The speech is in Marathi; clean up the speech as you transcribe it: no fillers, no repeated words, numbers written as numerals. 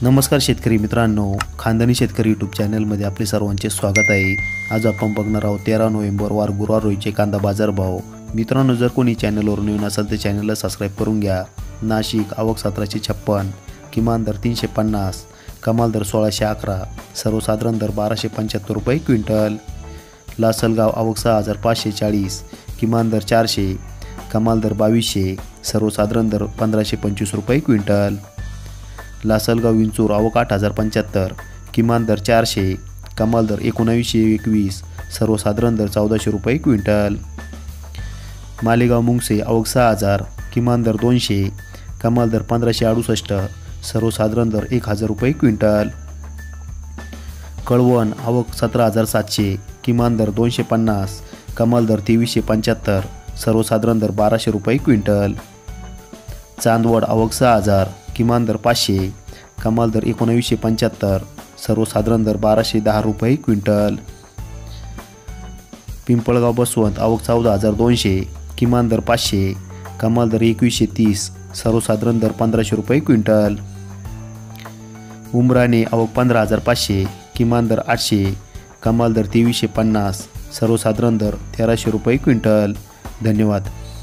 नमस्कार शेतकरी मित्रांनो, खानदानी शेतकरी यूट्यूब चॅनलमध्ये आपले सर्वांचे स्वागत आहे। आज आपण बघणार आहोत 13 नोव्हेंबर वार गुरुवार रोजीचे कांदा बाजार भाव। मित्रांनो, जर कोणी चॅनलवर नवीन असेल तर चॅनलला सबस्क्राईब करून घ्या। नाशिक आवक 1756, किमान दर 350, कमाल दर 1611, सर्वसाधारण दर 1275 रुपये क्विंटल। लासलगाव आवक 6540, किमान दर 400, कमाल दर 2200, सर्वसाधारण दर 1525 रुपये क्विंटल। लासलगाव विंचूर आवक 8075, किमान दर 400, कमाल दर 1921, सर्वसाधारण दर 1400 रुपये क्विंटल। मालेगाव मुंगसे आवक 6000, किमान दर 200, कमाल दर 1568, सर्वसाधारण दर 1000 रुपये क्विंटल। कळवण आवक 17700, किमान दर 250, कमाल दर 2375, सर्वसाधारण दर 1200 रुपये क्विंटल। चांदवड आवक 6000, किमान दर 500, कमाल दर 1975, सर्वसाधारण दर 1210 रुपये क्विंटल। पिंपळगाव बसवंत आवक 14200, किमान दर 500, कमाल दर 2130, सर्वसाधारण दर 1500 रुपये क्विंटल। उमराणे आवक 15500, किमान दर 800, कमाल दर 2350, सर्वसाधारण दर 1300 रुपये क्विंटल। धन्यवाद।